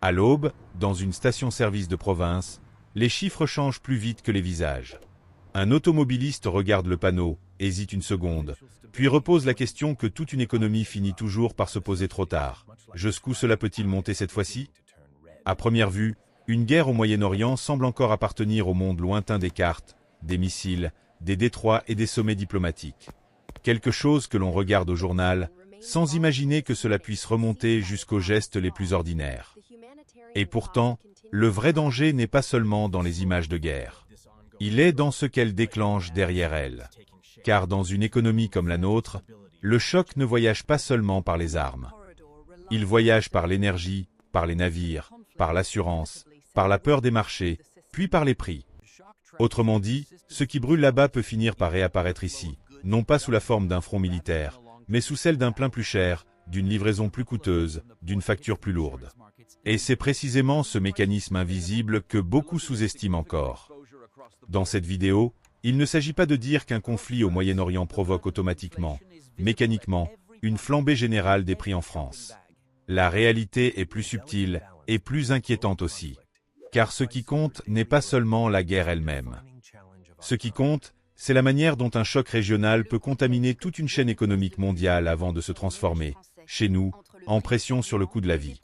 À l'aube, dans une station-service de province, les chiffres changent plus vite que les visages. Un automobiliste regarde le panneau, hésite une seconde, puis repose la question que toute une économie finit toujours par se poser trop tard. Jusqu'où cela peut-il monter cette fois-ci? À première vue, une guerre au Moyen-Orient semble encore appartenir au monde lointain des cartes, des missiles, des détroits et des sommets diplomatiques. Quelque chose que l'on regarde au journal, sans imaginer que cela puisse remonter jusqu'aux gestes les plus ordinaires. Et pourtant, le vrai danger n'est pas seulement dans les images de guerre. Il est dans ce qu'elles déclenchent derrière elles. Car dans une économie comme la nôtre, le choc ne voyage pas seulement par les armes. Il voyage par l'énergie, par les navires, par l'assurance, par la peur des marchés, puis par les prix. Autrement dit, ce qui brûle là-bas peut finir par réapparaître ici, non pas sous la forme d'un front militaire, mais sous celle d'un plein plus cher, d'une livraison plus coûteuse, d'une facture plus lourde. Et c'est précisément ce mécanisme invisible que beaucoup sous-estiment encore. Dans cette vidéo, il ne s'agit pas de dire qu'un conflit au Moyen-Orient provoque automatiquement, mécaniquement, une flambée générale des prix en France. La réalité est plus subtile et plus inquiétante aussi. Car ce qui compte n'est pas seulement la guerre elle-même. Ce qui compte, c'est la manière dont un choc régional peut contaminer toute une chaîne économique mondiale avant de se transformer, chez nous, en pression sur le coût de la vie.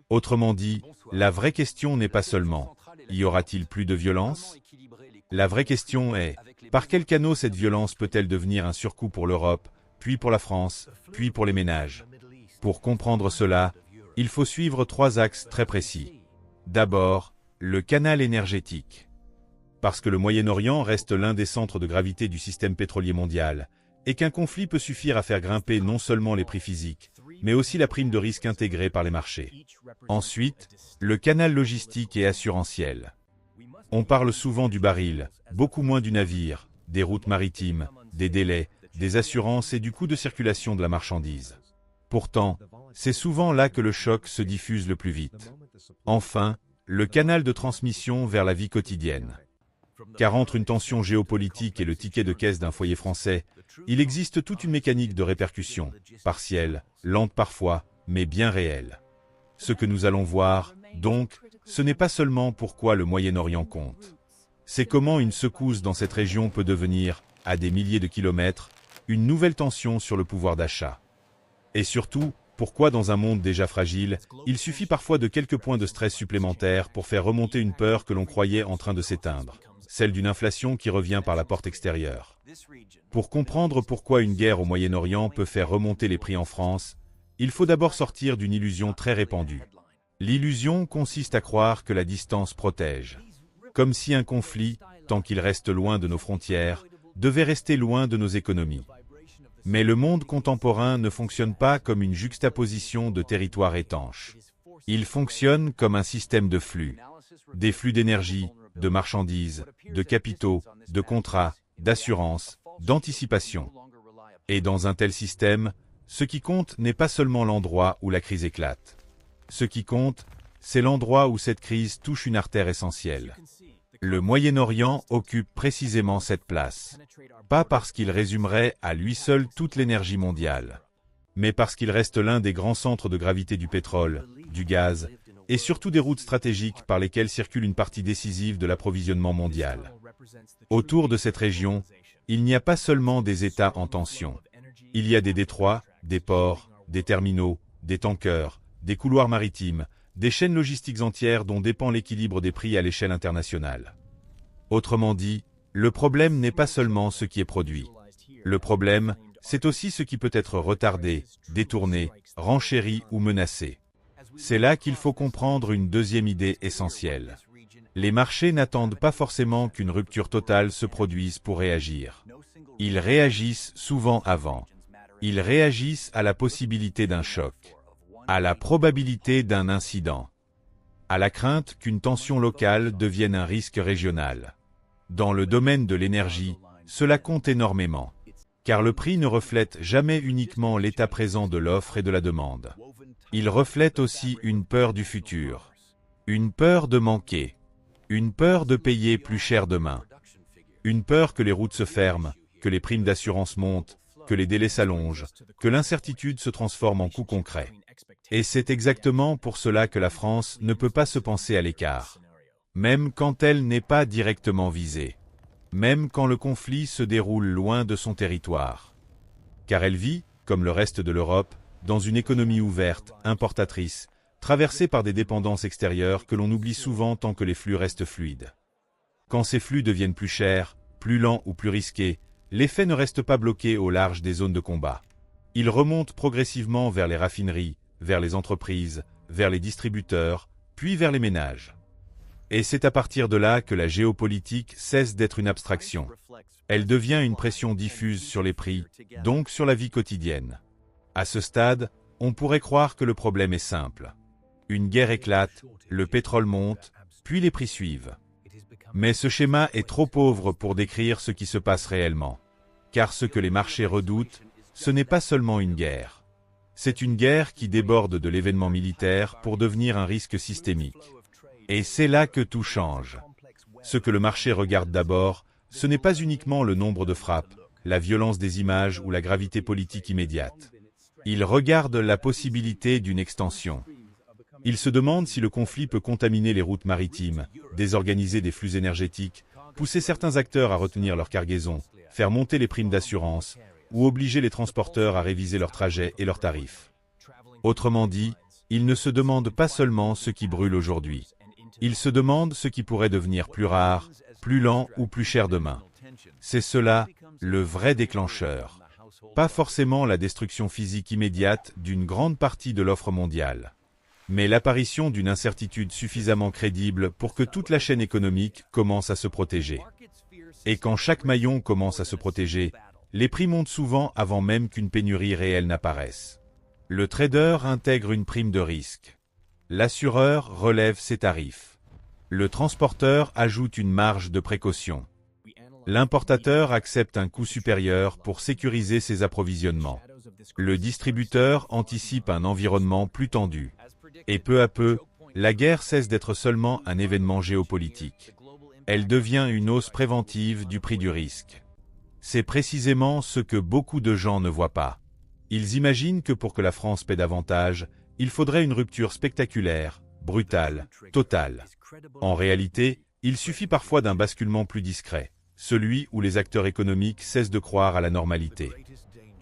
Autrement dit, la vraie question n'est pas seulement « y aura-t-il plus de violence ?» La vraie question est « par quel canot cette violence peut-elle devenir un surcoût pour l'Europe, puis pour la France, puis pour les ménages ?» Pour comprendre cela, il faut suivre trois axes très précis. D'abord, le canal énergétique. Parce que le Moyen-Orient reste l'un des centres de gravité du système pétrolier mondial, et qu'un conflit peut suffire à faire grimper non seulement les prix physiques, mais aussi la prime de risque intégrée par les marchés. Ensuite, le canal logistique et assurantiel. On parle souvent du baril, beaucoup moins du navire, des routes maritimes, des délais, des assurances et du coût de circulation de la marchandise. Pourtant, c'est souvent là que le choc se diffuse le plus vite. Enfin, le canal de transmission vers la vie quotidienne. Car entre une tension géopolitique et le ticket de caisse d'un foyer français, il existe toute une mécanique de répercussion, partielle, lente parfois, mais bien réelle. Ce que nous allons voir, donc, ce n'est pas seulement pourquoi le Moyen-Orient compte. C'est comment une secousse dans cette région peut devenir, à des milliers de kilomètres, une nouvelle tension sur le pouvoir d'achat. Et surtout, pourquoi dans un monde déjà fragile, il suffit parfois de quelques points de stress supplémentaires pour faire remonter une peur que l'on croyait en train de s'éteindre, celle d'une inflation qui revient par la porte extérieure. Pour comprendre pourquoi une guerre au Moyen-Orient peut faire remonter les prix en France, il faut d'abord sortir d'une illusion très répandue. L'illusion consiste à croire que la distance protège. Comme si un conflit, tant qu'il reste loin de nos frontières, devait rester loin de nos économies. Mais le monde contemporain ne fonctionne pas comme une juxtaposition de territoires étanches. Il fonctionne comme un système de flux. Des flux d'énergie, de marchandises, de capitaux, de contrats, d'assurances, d'anticipation. Et dans un tel système, ce qui compte n'est pas seulement l'endroit où la crise éclate. Ce qui compte, c'est l'endroit où cette crise touche une artère essentielle. Le Moyen-Orient occupe précisément cette place. Pas parce qu'il résumerait à lui seul toute l'énergie mondiale, mais parce qu'il reste l'un des grands centres de gravité du pétrole, du gaz, et surtout des routes stratégiques par lesquelles circule une partie décisive de l'approvisionnement mondial. Autour de cette région, il n'y a pas seulement des États en tension. Il y a des détroits, des ports, des terminaux, des tankers, des couloirs maritimes, des chaînes logistiques entières dont dépend l'équilibre des prix à l'échelle internationale. Autrement dit, le problème n'est pas seulement ce qui est produit. Le problème, c'est aussi ce qui peut être retardé, détourné, renchéri ou menacé. C'est là qu'il faut comprendre une deuxième idée essentielle. Les marchés n'attendent pas forcément qu'une rupture totale se produise pour réagir. Ils réagissent souvent avant. Ils réagissent à la possibilité d'un choc, à la probabilité d'un incident, à la crainte qu'une tension locale devienne un risque régional. Dans le domaine de l'énergie, cela compte énormément, car le prix ne reflète jamais uniquement l'état présent de l'offre et de la demande. Il reflète aussi une peur du futur, une peur de manquer, une peur de payer plus cher demain, une peur que les routes se ferment, que les primes d'assurance montent, que les délais s'allongent, que l'incertitude se transforme en coût concret. Et c'est exactement pour cela que la France ne peut pas se penser à l'écart. Même quand elle n'est pas directement visée. Même quand le conflit se déroule loin de son territoire. Car elle vit, comme le reste de l'Europe, dans une économie ouverte, importatrice, traversée par des dépendances extérieures que l'on oublie souvent tant que les flux restent fluides. Quand ces flux deviennent plus chers, plus lents ou plus risqués, l'effet ne reste pas bloqué au large des zones de combat. Il remonte progressivement vers les raffineries, vers les entreprises, vers les distributeurs, puis vers les ménages. Et c'est à partir de là que la géopolitique cesse d'être une abstraction. Elle devient une pression diffuse sur les prix, donc sur la vie quotidienne. À ce stade, on pourrait croire que le problème est simple. Une guerre éclate, le pétrole monte, puis les prix suivent. Mais ce schéma est trop pauvre pour décrire ce qui se passe réellement. Car ce que les marchés redoutent, ce n'est pas seulement une guerre. C'est une guerre qui déborde de l'événement militaire pour devenir un risque systémique. Et c'est là que tout change. Ce que le marché regarde d'abord, ce n'est pas uniquement le nombre de frappes, la violence des images ou la gravité politique immédiate. Il regarde la possibilité d'une extension. Il se demande si le conflit peut contaminer les routes maritimes, désorganiser des flux énergétiques, pousser certains acteurs à retenir leur cargaison, faire monter les primes d'assurance, ou obliger les transporteurs à réviser leurs trajets et leurs tarifs. Autrement dit, il ne se demande pas seulement ce qui brûle aujourd'hui. Il se demande ce qui pourrait devenir plus rare, plus lent ou plus cher demain. C'est cela, le vrai déclencheur. Pas forcément la destruction physique immédiate d'une grande partie de l'offre mondiale, mais l'apparition d'une incertitude suffisamment crédible pour que toute la chaîne économique commence à se protéger. Et quand chaque maillon commence à se protéger, les prix montent souvent avant même qu'une pénurie réelle n'apparaisse. Le trader intègre une prime de risque. L'assureur relève ses tarifs. Le transporteur ajoute une marge de précaution. L'importateur accepte un coût supérieur pour sécuriser ses approvisionnements. Le distributeur anticipe un environnement plus tendu. Et peu à peu, la guerre cesse d'être seulement un événement géopolitique. Elle devient une hausse préventive du prix du risque. C'est précisément ce que beaucoup de gens ne voient pas. Ils imaginent que pour que la France paie davantage, il faudrait une rupture spectaculaire, brutale, totale. En réalité, il suffit parfois d'un basculement plus discret, celui où les acteurs économiques cessent de croire à la normalité.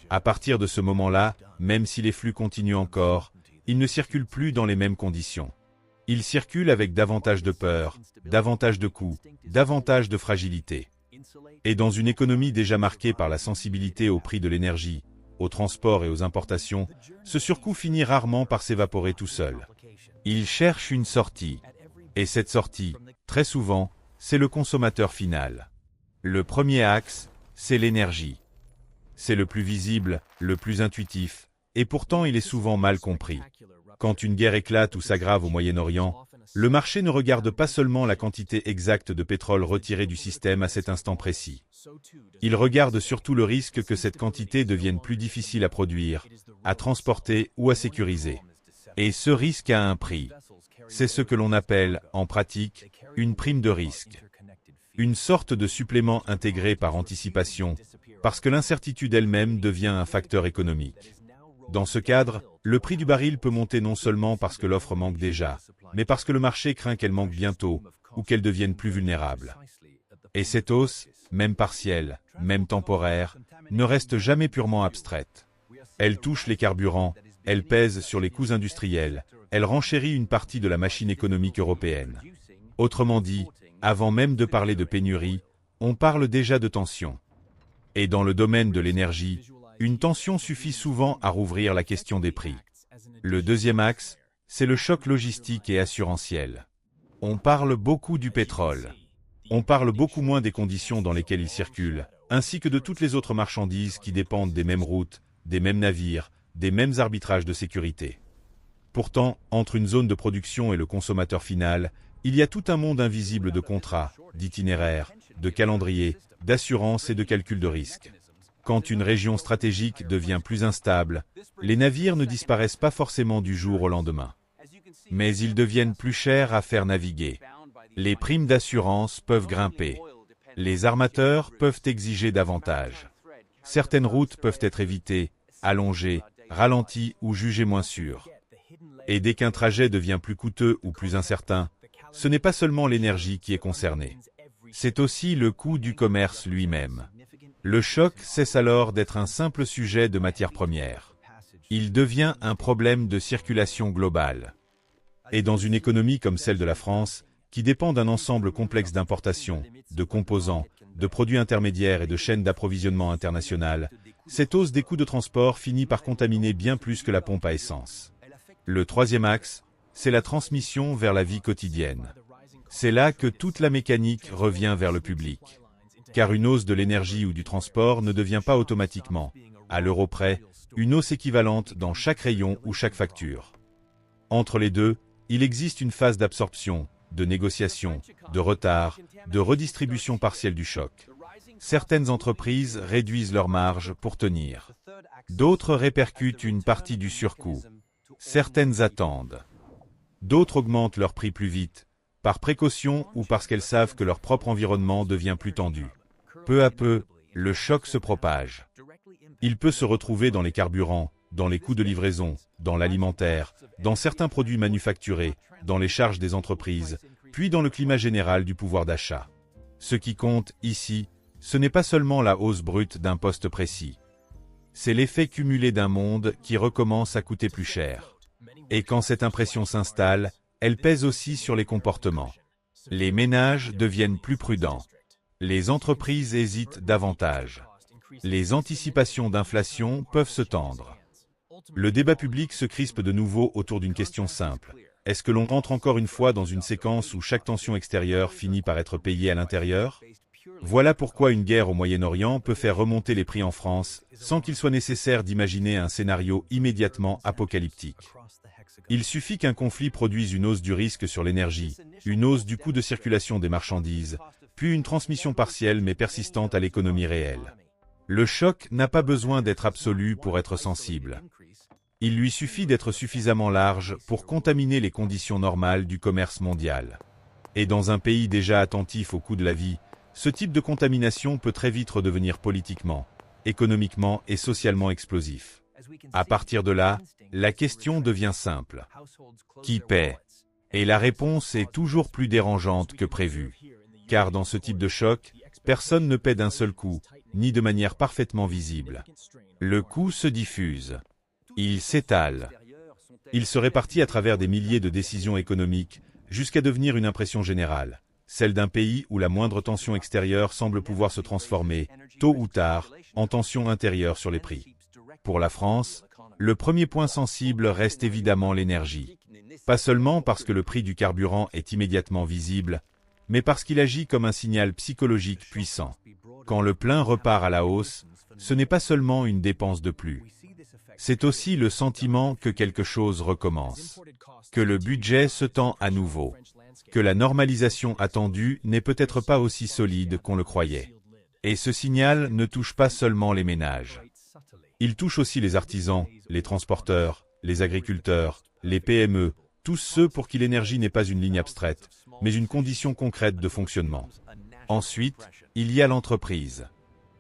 À partir de ce moment-là, même si les flux continuent encore, ils ne circulent plus dans les mêmes conditions. Ils circulent avec davantage de peur, davantage de coûts, davantage de fragilité. Et dans une économie déjà marquée par la sensibilité au prix de l'énergie, aux transports et aux importations, ce surcoût finit rarement par s'évaporer tout seul. Ils cherchent une sortie. Et cette sortie, très souvent, c'est le consommateur final. Le premier axe, c'est l'énergie. C'est le plus visible, le plus intuitif, et pourtant il est souvent mal compris. Quand une guerre éclate ou s'aggrave au Moyen-Orient, le marché ne regarde pas seulement la quantité exacte de pétrole retiré du système à cet instant précis. Il regarde surtout le risque que cette quantité devienne plus difficile à produire, à transporter ou à sécuriser. Et ce risque a un prix. C'est ce que l'on appelle, en pratique, une prime de risque. Une sorte de supplément intégré par anticipation, parce que l'incertitude elle-même devient un facteur économique. Dans ce cadre, le prix du baril peut monter non seulement parce que l'offre manque déjà, mais parce que le marché craint qu'elle manque bientôt, ou qu'elle devienne plus vulnérable. Et cette hausse, même partielle, même temporaire, ne reste jamais purement abstraite. Elle touche les carburants, elle pèse sur les coûts industriels, elle renchérit une partie de la machine économique européenne. Autrement dit, avant même de parler de pénurie, on parle déjà de tension. Et dans le domaine de l'énergie, une tension suffit souvent à rouvrir la question des prix. Le deuxième axe, c'est le choc logistique et assurantiel. On parle beaucoup du pétrole. On parle beaucoup moins des conditions dans lesquelles il circule, ainsi que de toutes les autres marchandises qui dépendent des mêmes routes, des mêmes navires, des mêmes arbitrages de sécurité. Pourtant, entre une zone de production et le consommateur final, il y a tout un monde invisible de contrats, d'itinéraires, de calendriers, d'assurances et de calculs de risque. Quand une région stratégique devient plus instable, les navires ne disparaissent pas forcément du jour au lendemain. Mais ils deviennent plus chers à faire naviguer. Les primes d'assurance peuvent grimper. Les armateurs peuvent exiger davantage. Certaines routes peuvent être évitées, allongées, ralenties ou jugées moins sûres. Et dès qu'un trajet devient plus coûteux ou plus incertain, ce n'est pas seulement l'énergie qui est concernée. C'est aussi le coût du commerce lui-même. Le choc cesse alors d'être un simple sujet de matières premières. Il devient un problème de circulation globale. Et dans une économie comme celle de la France, qui dépend d'un ensemble complexe d'importations, de composants, de produits intermédiaires et de chaînes d'approvisionnement internationales, cette hausse des coûts de transport finit par contaminer bien plus que la pompe à essence. Le troisième axe, c'est la transmission vers la vie quotidienne. C'est là que toute la mécanique revient vers le public. Car une hausse de l'énergie ou du transport ne devient pas automatiquement, à l'euro près, une hausse équivalente dans chaque rayon ou chaque facture. Entre les deux, il existe une phase d'absorption, de négociation, de retard, de redistribution partielle du choc. Certaines entreprises réduisent leurs marges pour tenir. D'autres répercutent une partie du surcoût. Certaines attendent. D'autres augmentent leurs prix plus vite, par précaution ou parce qu'elles savent que leur propre environnement devient plus tendu. Peu à peu, le choc se propage. Il peut se retrouver dans les carburants, dans les coûts de livraison, dans l'alimentaire, dans certains produits manufacturés, dans les charges des entreprises, puis dans le climat général du pouvoir d'achat. Ce qui compte, ici, ce n'est pas seulement la hausse brute d'un poste précis. C'est l'effet cumulé d'un monde qui recommence à coûter plus cher. Et quand cette impression s'installe, elle pèse aussi sur les comportements. Les ménages deviennent plus prudents. Les entreprises hésitent davantage. Les anticipations d'inflation peuvent se tendre. Le débat public se crispe de nouveau autour d'une question simple. Est-ce que l'on entre encore une fois dans une séquence où chaque tension extérieure finit par être payée à l'intérieur? Voilà pourquoi une guerre au Moyen-Orient peut faire remonter les prix en France, sans qu'il soit nécessaire d'imaginer un scénario immédiatement apocalyptique. Il suffit qu'un conflit produise une hausse du risque sur l'énergie, une hausse du coût de circulation des marchandises, puis une transmission partielle mais persistante à l'économie réelle. Le choc n'a pas besoin d'être absolu pour être sensible. Il lui suffit d'être suffisamment large pour contaminer les conditions normales du commerce mondial. Et dans un pays déjà attentif au coût de la vie, ce type de contamination peut très vite redevenir politiquement, économiquement et socialement explosif. À partir de là, la question devient simple. Qui paie? Et la réponse est toujours plus dérangeante que prévu. Car dans ce type de choc, personne ne paie d'un seul coup, ni de manière parfaitement visible. Le coût se diffuse. Il s'étale. Il se répartit à travers des milliers de décisions économiques, jusqu'à devenir une impression générale, celle d'un pays où la moindre tension extérieure semble pouvoir se transformer, tôt ou tard, en tension intérieure sur les prix. Pour la France, le premier point sensible reste évidemment l'énergie. Pas seulement parce que le prix du carburant est immédiatement visible, mais parce qu'il agit comme un signal psychologique puissant. Quand le plein repart à la hausse, ce n'est pas seulement une dépense de plus. C'est aussi le sentiment que quelque chose recommence, que le budget se tend à nouveau, que la normalisation attendue n'est peut-être pas aussi solide qu'on le croyait. Et ce signal ne touche pas seulement les ménages. Il touche aussi les artisans, les transporteurs, les agriculteurs, les PME, tous ceux pour qui l'énergie n'est pas une ligne abstraite, mais une condition concrète de fonctionnement. Ensuite, il y a l'entreprise.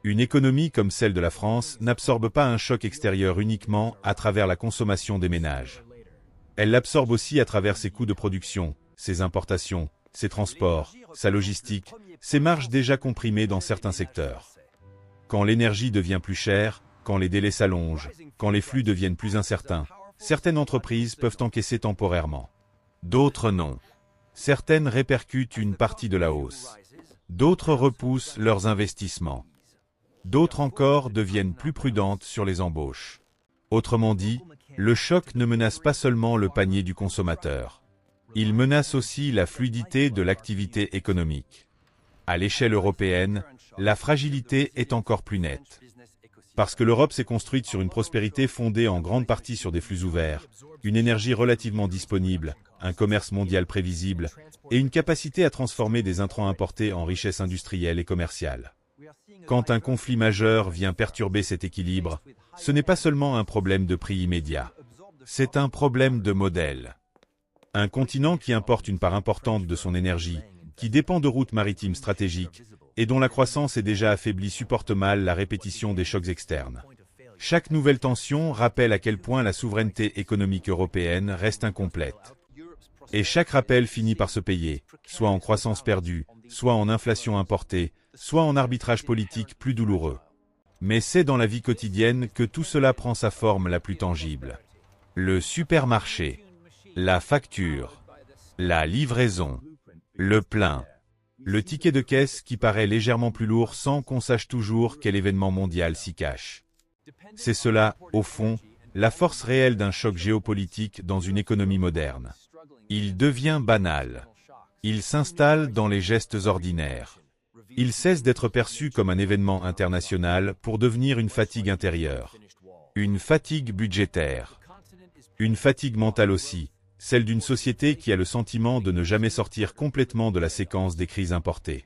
Une économie comme celle de la France n'absorbe pas un choc extérieur uniquement à travers la consommation des ménages. Elle l'absorbe aussi à travers ses coûts de production, ses importations, ses transports, sa logistique, ses marges déjà comprimées dans certains secteurs. Quand l'énergie devient plus chère, quand les délais s'allongent, quand les flux deviennent plus incertains, certaines entreprises peuvent encaisser temporairement. D'autres non. Certaines répercutent une partie de la hausse. D'autres repoussent leurs investissements. D'autres encore deviennent plus prudentes sur les embauches. Autrement dit, le choc ne menace pas seulement le panier du consommateur. Il menace aussi la fluidité de l'activité économique. À l'échelle européenne, la fragilité est encore plus nette. Parce que l'Europe s'est construite sur une prospérité fondée en grande partie sur des flux ouverts, une énergie relativement disponible, un commerce mondial prévisible et une capacité à transformer des intrants importés en richesses industrielles et commerciales. Quand un conflit majeur vient perturber cet équilibre, ce n'est pas seulement un problème de prix immédiat. C'est un problème de modèle. Un continent qui importe une part importante de son énergie, qui dépend de routes maritimes stratégiques, et dont la croissance est déjà affaiblie supporte mal la répétition des chocs externes. Chaque nouvelle tension rappelle à quel point la souveraineté économique européenne reste incomplète. Et chaque rappel finit par se payer, soit en croissance perdue, soit en inflation importée, soit en arbitrage politique plus douloureux. Mais c'est dans la vie quotidienne que tout cela prend sa forme la plus tangible. Le supermarché, la facture, la livraison, le plein, le ticket de caisse qui paraît légèrement plus lourd sans qu'on sache toujours quel événement mondial s'y cache. C'est cela, au fond, la force réelle d'un choc géopolitique dans une économie moderne. Il devient banal. Il s'installe dans les gestes ordinaires. Il cesse d'être perçu comme un événement international pour devenir une fatigue intérieure. Une fatigue budgétaire. Une fatigue mentale aussi, celle d'une société qui a le sentiment de ne jamais sortir complètement de la séquence des crises importées.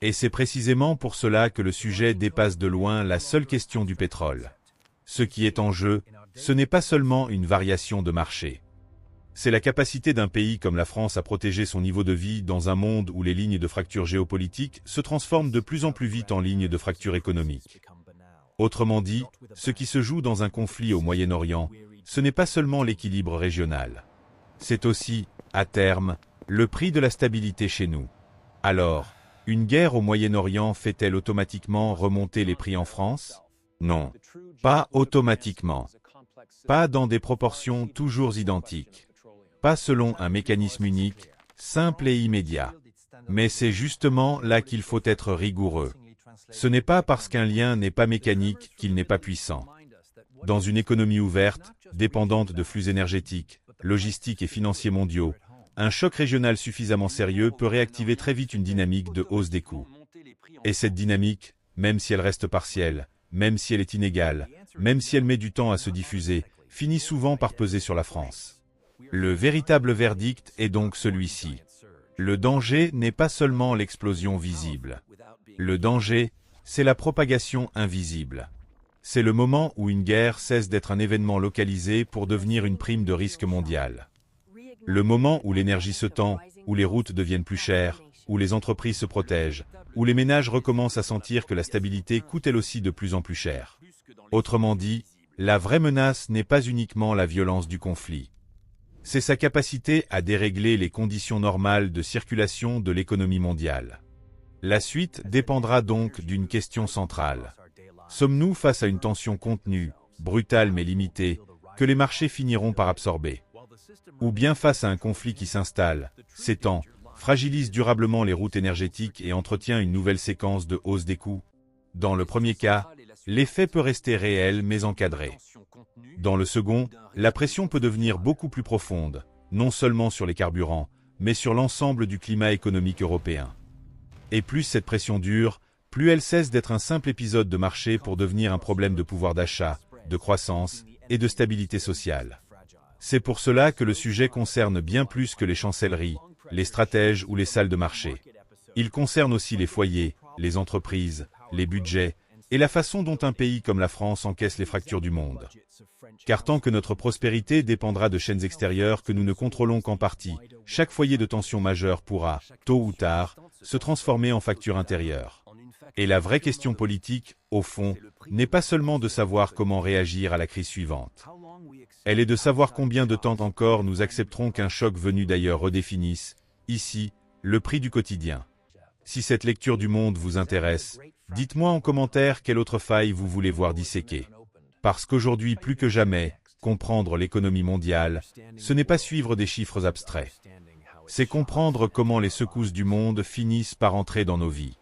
Et c'est précisément pour cela que le sujet dépasse de loin la seule question du pétrole. Ce qui est en jeu, ce n'est pas seulement une variation de marché. C'est la capacité d'un pays comme la France à protéger son niveau de vie dans un monde où les lignes de fracture géopolitique se transforment de plus en plus vite en lignes de fracture économique. Autrement dit, ce qui se joue dans un conflit au Moyen-Orient, ce n'est pas seulement l'équilibre régional. C'est aussi, à terme, le prix de la stabilité chez nous. Alors, une guerre au Moyen-Orient fait-elle automatiquement remonter les prix en France? Non, pas automatiquement. Pas dans des proportions toujours identiques. Pas selon un mécanisme unique, simple et immédiat. Mais c'est justement là qu'il faut être rigoureux. Ce n'est pas parce qu'un lien n'est pas mécanique qu'il n'est pas puissant. Dans une économie ouverte, dépendante de flux énergétiques, logistiques et financiers mondiaux, un choc régional suffisamment sérieux peut réactiver très vite une dynamique de hausse des coûts. Et cette dynamique, même si elle reste partielle, même si elle est inégale, même si elle met du temps à se diffuser, finit souvent par peser sur la France. Le véritable verdict est donc celui-ci. Le danger n'est pas seulement l'explosion visible. Le danger, c'est la propagation invisible. C'est le moment où une guerre cesse d'être un événement localisé pour devenir une prime de risque mondial. Le moment où l'énergie se tend, où les routes deviennent plus chères, où les entreprises se protègent, où les ménages recommencent à sentir que la stabilité coûte elle aussi de plus en plus cher. Autrement dit, la vraie menace n'est pas uniquement la violence du conflit. C'est sa capacité à dérégler les conditions normales de circulation de l'économie mondiale. La suite dépendra donc d'une question centrale. Sommes-nous face à une tension contenue, brutale mais limitée, que les marchés finiront par absorber? Ou bien face à un conflit qui s'installe, s'étend, fragilise durablement les routes énergétiques et entretient une nouvelle séquence de hausse des coûts? Dans le premier cas, l'effet peut rester réel mais encadré. Dans le second, la pression peut devenir beaucoup plus profonde, non seulement sur les carburants, mais sur l'ensemble du climat économique européen. Et plus cette pression dure, plus elle cesse d'être un simple épisode de marché pour devenir un problème de pouvoir d'achat, de croissance et de stabilité sociale. C'est pour cela que le sujet concerne bien plus que les chancelleries, les stratèges ou les salles de marché. Il concerne aussi les foyers, les entreprises, les budgets, et la façon dont un pays comme la France encaisse les fractures du monde. Car tant que notre prospérité dépendra de chaînes extérieures que nous ne contrôlons qu'en partie, chaque foyer de tension majeure pourra, tôt ou tard, se transformer en facture intérieure. Et la vraie question politique, au fond, n'est pas seulement de savoir comment réagir à la crise suivante. Elle est de savoir combien de temps encore nous accepterons qu'un choc venu d'ailleurs redéfinisse, ici, le prix du quotidien. Si cette lecture du monde vous intéresse, dites-moi en commentaire quelle autre faille vous voulez voir disséquer. Parce qu'aujourd'hui plus que jamais, comprendre l'économie mondiale, ce n'est pas suivre des chiffres abstraits. C'est comprendre comment les secousses du monde finissent par entrer dans nos vies.